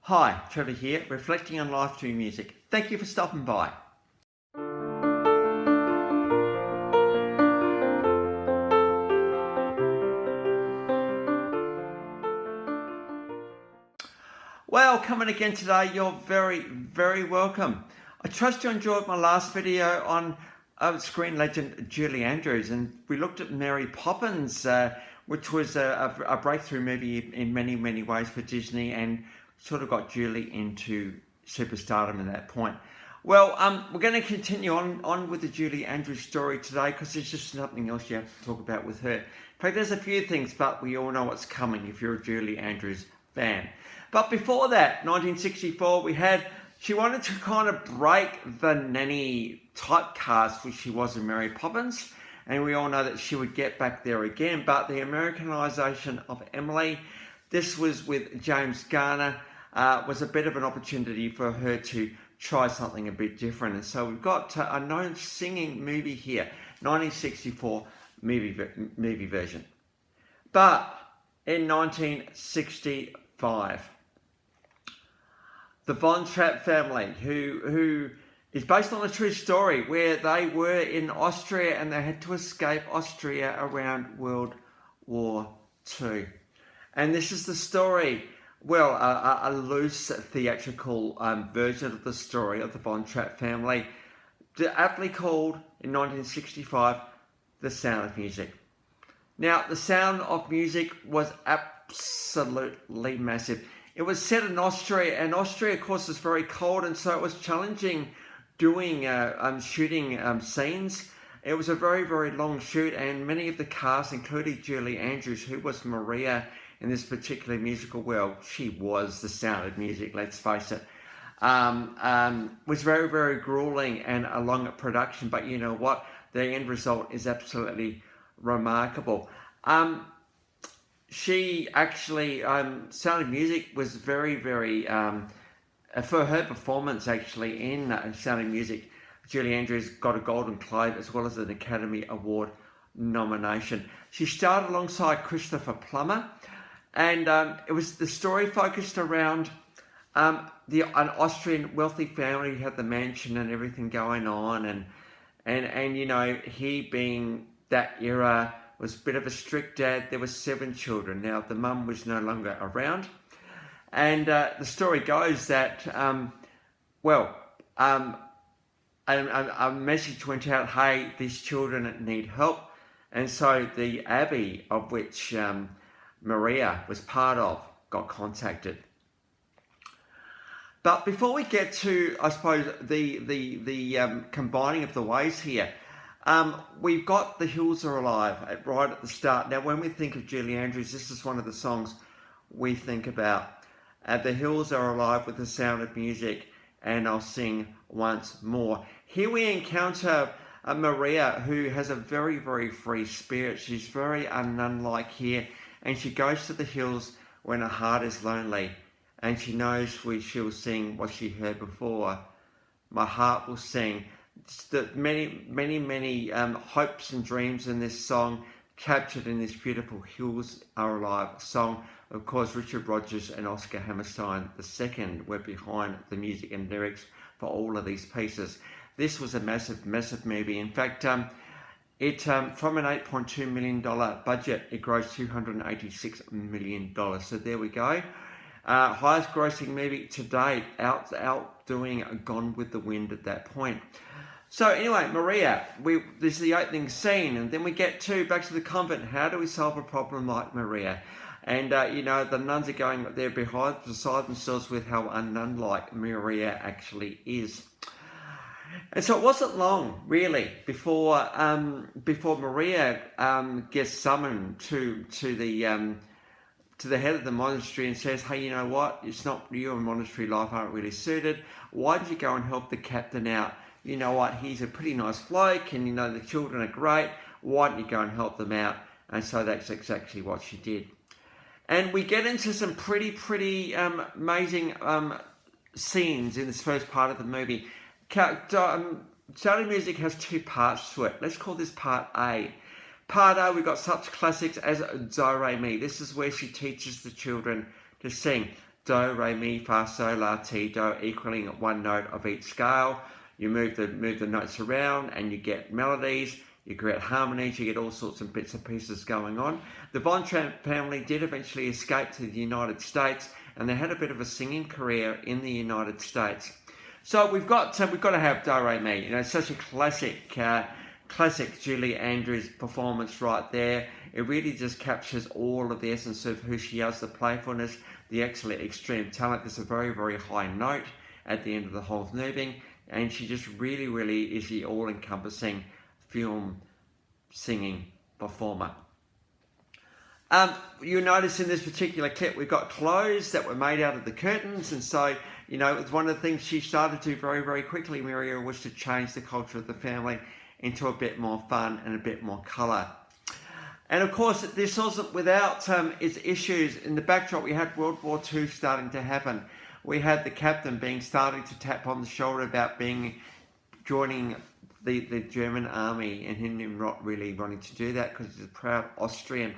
Hi, Trevor here, reflecting on life through music. Thank you for stopping by. Well, coming again today, you're very welcome. I trust you enjoyed my last video on screen legend Julie Andrews, and we looked at Mary Poppins, which was a breakthrough movie in many ways for Disney, and sort of got Julie into superstardom at that point. Well, we're going to continue on with the Julie Andrews story today, because there's just nothing else you have to talk about with her. In fact, there's a few things, but we all know what's coming if you're a Julie Andrews fan. But before that, 1964, she wanted to kind of break the nanny typecast which she was in Mary Poppins, and we all know that she would get back there again. But the Americanization of Emily, this was with James Garner, was a bit of an opportunity for her to try something a bit different. And so we've got a known singing movie here, 1964 movie version. But in 1965, the Von Trapp family, who is based on a true story, where they were in Austria and they had to escape Austria around World War II. And this is the story, well, a loose theatrical version of the story of the Von Trapp family, aptly called in 1965, The Sound of Music. Now, The Sound of Music was absolutely massive. It was set in Austria, and Austria, of course, is very cold, and so it was challenging doing shooting scenes. It was a very long shoot, and many of the cast, including Julie Andrews, who was Maria in this particular musical, well, she was the Sound of Music, let's face it, was very grueling and a long production. But you know what? The end result is absolutely remarkable. She actually, Sound of Music was very, for her performance actually in Sound of Music, Julie Andrews got a Golden Globe as well as an Academy Award nomination. She starred alongside Christopher Plummer, and the story focused around an Austrian wealthy family who had the mansion and everything going on, and you know, he being that era was a bit of a strict dad. There were 7 children. Now, the mum was no longer around. And the story goes that, a message went out, hey, these children need help. And so the abbey of which Maria was part of got contacted. But before we get to, I suppose, the combining of the ways here, we've got The Hills Are Alive right at the start. Now, when we think of Julie Andrews, this is one of the songs we think about. The Hills Are Alive with the Sound of Music, and I'll sing once more. Here we encounter Maria, who has a very free spirit. She's very nun-like here, and she goes to the hills when her heart is lonely, and she knows she'll sing what she heard before. My heart will sing. The many hopes and dreams in this song captured in this beautiful Hills Are Alive song. Of course, Richard Rodgers and Oscar Hammerstein II were behind the music and lyrics for all of these pieces. This was a massive movie. In fact, from an $8.2 million budget, it grossed $286 million. So there we go. Highest grossing movie to date, outdoing Gone with the Wind at that point. So anyway, Maria, this is the opening scene, and then we get back to the convent. How do we solve a problem like Maria? And you know, the nuns are going there beside themselves with how un-nun-like Maria actually is. And so it wasn't long, really, before Maria gets summoned to the head of the monastery and says, hey, you know what? It's not, you and monastery life aren't really suited. Why don't you go and help the captain out? You know what, he's a pretty nice bloke, and you know, the children are great. Why don't you go and help them out? And so that's exactly what she did. And we get into some pretty amazing scenes in this first part of the movie. Sound of Music has 2 parts to it. Let's call this part A. Part A, we've got such classics as Do Re Mi. This is where she teaches the children to sing. do, re, mi, fa, sol, la, ti, do, equaling one note of each scale. You move the notes around and you get melodies, you create harmonies, you get all sorts of bits and pieces going on. The Von Trapp family did eventually escape to the United States, and they had a bit of a singing career in the United States. So we've got to have Do Re Mi. You know, such a classic Julie Andrews performance right there. It really just captures all of the essence of who she is, the playfulness, the excellent extreme talent. There's a very, very high note at the end of the whole moving, and she just really, really is the all-encompassing film singing performer. You'll notice in this particular clip we've got clothes that were made out of the curtains, and so, you know, it's one of the things she started to do very, very quickly, Maria, was to change the culture of the family into a bit more fun and a bit more colour. And of course, this wasn't without its issues. In the backdrop, we had World War II starting to happen. We had the captain starting to tap on the shoulder about joining the German army, and him not really wanting to do that because he's a proud Austrian.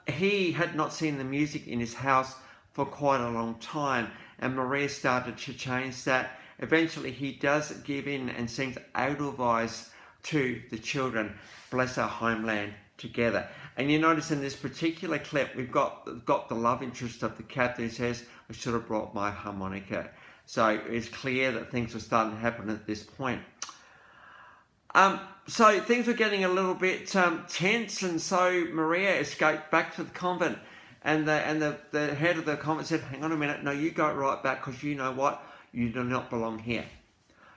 He had not seen the music in his house for quite a long time, and Maria started to change that. Eventually, he does give in and sings Edelweiss to the children, Bless Our Homeland Together. And you notice in this particular clip, we've got the love interest of the captain who says, I should have brought my harmonica. So it's clear that things were starting to happen at this point. So things were getting a little bit tense, and so Maria escaped back to the convent, and the head of the convent said, hang on a minute, no, you go right back, because you know what? You do not belong here.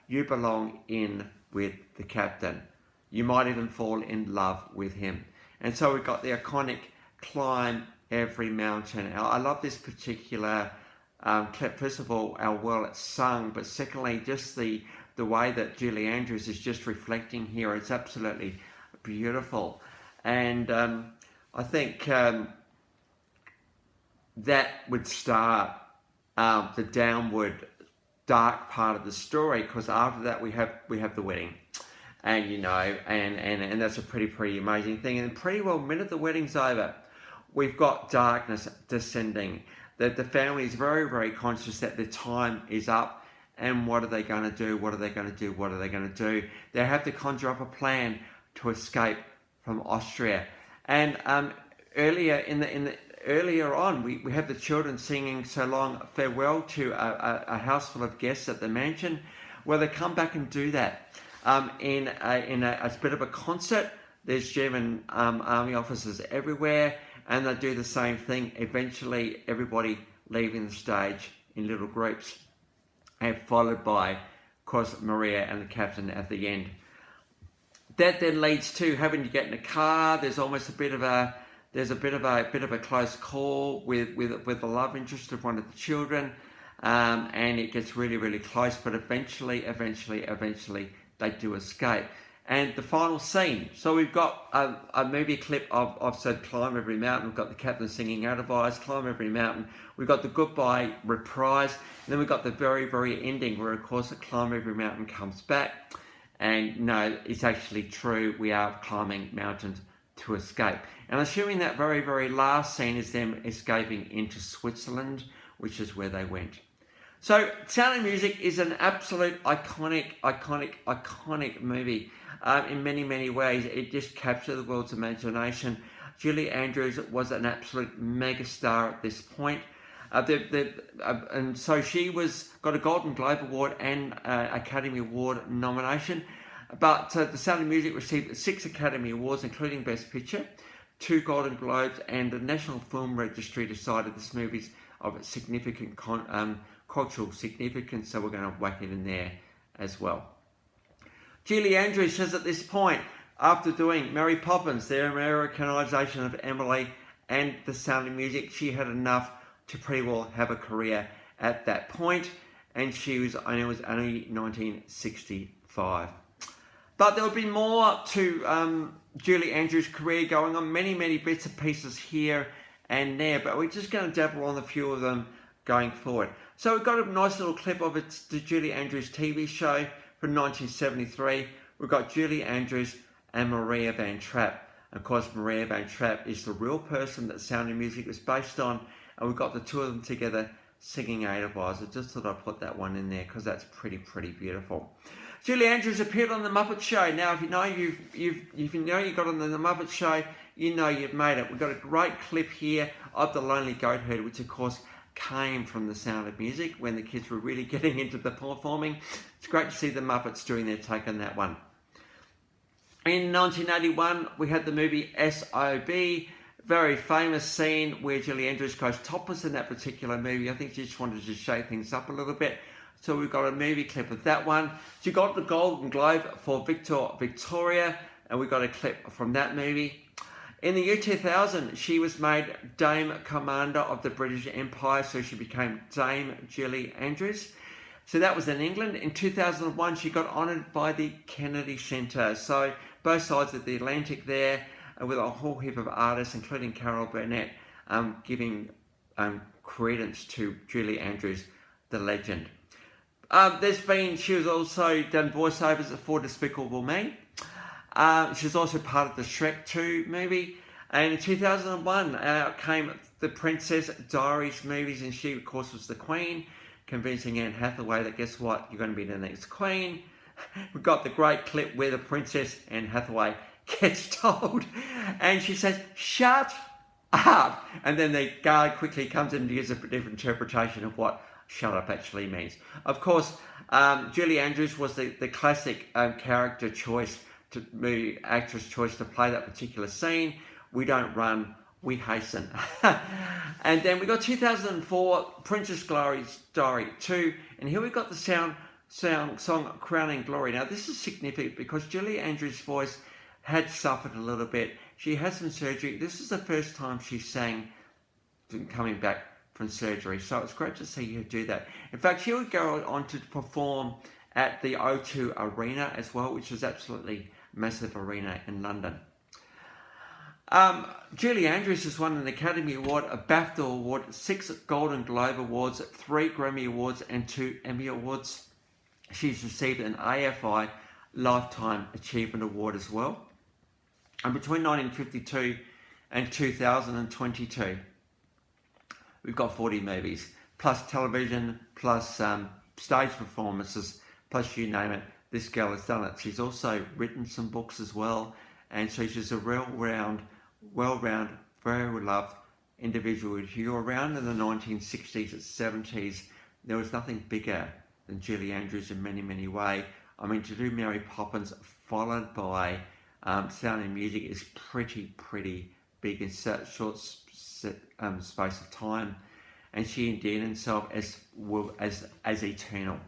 You belong in with the captain. You might even fall in love with him. And so we've got the iconic Climb Every Mountain. I love this particular clip. First of all, how well it's sung, but secondly, just the way that Julie Andrews is just reflecting here. It's absolutely beautiful. And I think that would start the downward dark part of the story, because after that we have the wedding, and you know, and that's a pretty amazing thing. And pretty well, minute the wedding's over, we've got darkness descending. That the family is very, very conscious that their time is up. And what are they going to do? What are they going to do? What are they going to do? They have to conjure up a plan to escape from Austria. And earlier on, we have the children singing So Long Farewell to a house full of guests at the mansion, where they come back and do that in a bit of a concert. There's German army officers everywhere, and they do the same thing. Eventually, everybody leaving the stage in little groups, and followed by, of course, Maria and the captain at the end. That then leads to having to get in a car. There's almost a bit of a close call with the love interest of one of the children, and it gets really, really close. But eventually, they do escape. And the final scene. So we've got a movie clip of said Climb Every Mountain. We've got the captain singing Edelweiss, Climb Every Mountain. We've got the goodbye reprise. And then we've got the very, very ending where, of course, the Climb Every Mountain comes back. And no, it's actually true. We are climbing mountains to escape. And assuming that very, very last scene is them escaping into Switzerland, which is where they went. So Sound of Music is an absolute iconic movie. In many, many ways, it just captured the world's imagination. Julie Andrews was an absolute megastar at this point. And so she got a Golden Globe Award and Academy Award nomination. But The Sound of Music received 6 Academy Awards, including Best Picture, 2 Golden Globes, and the National Film Registry decided this movie's of significant cultural significance, so we're going to whack it in there as well. Julie Andrews says at this point, after doing Mary Poppins, the Americanization of Emily, and The Sound of Music, she had enough to pretty well have a career at that point, and it was only 1965. But there would be more to Julie Andrews' career going on, many bits and pieces here and there, but we're just going to dabble on a few of them going forward. So we've got a nice little clip of the Julie Andrews TV show from 1973. We've got Julie Andrews and Maria Van Trapp. Of course, Maria Van Trapp is the real person that Sound of Music was based on. and we've got the two of them together singing Edelweiss. I just thought I'd put that one in there because that's pretty beautiful. Julie Andrews appeared on the Muppet Show. Now, if you know you got on the Muppet Show, you know you've made it. We've got a great clip here of the Lonely Goatherd, which of course came from The Sound of Music when the kids were really getting into the performing. It's great to see the Muppets doing their take on that one. In 1981, we had the movie S.O.B, very famous scene where Julie Andrews goes topless in that particular movie. I think she just wanted to shake things up a little bit. So we've got a movie clip of that one. She got the Golden Globe for Victoria, and we got a clip from that movie. In the year 2000, she was made Dame Commander of the British Empire, so she became Dame Julie Andrews. So that was in England. In 2001, she got honoured by the Kennedy Centre. So both sides of the Atlantic there, with a whole heap of artists, including Carol Burnett, giving credence to Julie Andrews, the legend. She was also done voiceovers for Despicable Me. She was also part of the Shrek 2 movie. And in 2001 came the Princess Diaries movies, and she, of course, was the Queen, convincing Anne Hathaway that, guess what, you're going to be the next Queen. We've got the great clip where the Princess Anne Hathaway gets told, and she says, "Shut up!" And then the guard quickly comes in and gives a different interpretation of what shut up actually means. Of course, Julie Andrews was the classic character choice, actress choice to play that particular scene. We don't run, we hasten. And then we got 2004, Princess Diaries II, and here we got the song Crowning Glory. Now this is significant because Julie Andrews' voice had suffered a little bit. She had some surgery. This is the first time she sang coming back from surgery, so it's great to see her do that. In fact, she would go on to perform at the O2 Arena as well, which is absolutely massive arena in London. Julie Andrews has won an Academy Award, a BAFTA Award, 6 Golden Globe Awards, 3 Grammy Awards and 2 Emmy Awards. She's received an AFI Lifetime Achievement Award as well. And between 1952 and 2022, we've got 40 movies, plus television, plus stage performances, plus you name it, this girl has done it. She's also written some books as well, and so she's a well-round, very loved individual. If you were around in the 1960s and 70s, there was nothing bigger than Julie Andrews in many ways. I mean, to do Mary Poppins followed by Sound of Music is pretty big in such short space of time, and she endeared herself as eternal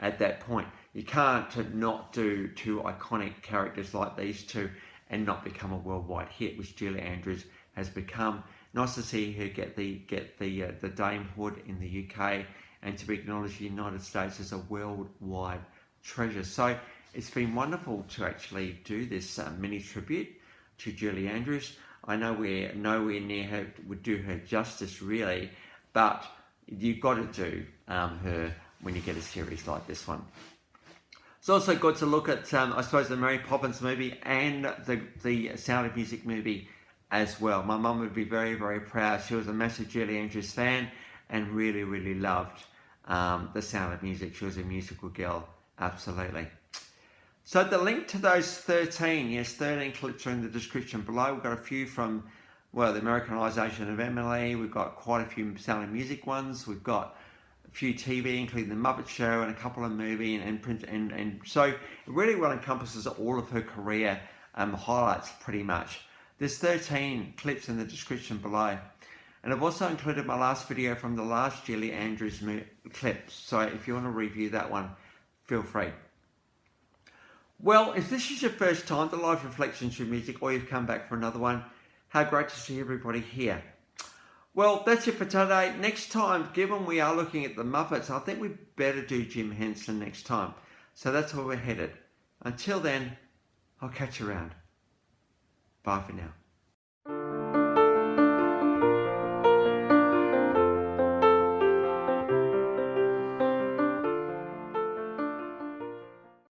at that point. You can't not do two iconic characters like these two and not become a worldwide hit, which Julie Andrews has become. Nice to see her get the damehood in the UK and to be acknowledged in the United States as a worldwide treasure. So it's been wonderful to actually do this mini tribute to Julie Andrews. I know we're nowhere near her, would do her justice really, but you've got to do her when you get a series like this one. It's also good to look at, I suppose, the Mary Poppins movie and the Sound of Music movie as well. My mum would be very proud. She was a massive Julie Andrews fan and really loved the Sound of Music. She was a musical girl, absolutely. So the link to those 13 clips are in the description below. We've got a few from, well, the Americanization of Emily. We've got quite a few Sound of Music ones. We've got a few TV, including the Muppet Show and a couple of movie and so it really well encompasses all of her career highlights pretty much. There's 13 clips in the description below. And I've also included my last video from the last Julie Andrews clip. So if you want to review that one, feel free. Well, if this is your first time to Live Reflections through Music, or you've come back for another one, how great to see everybody here. Well, that's it for today. Next time, given we are looking at the Muppets, I think we better do Jim Henson next time. So that's where we're headed. Until then, I'll catch you around. Bye for now.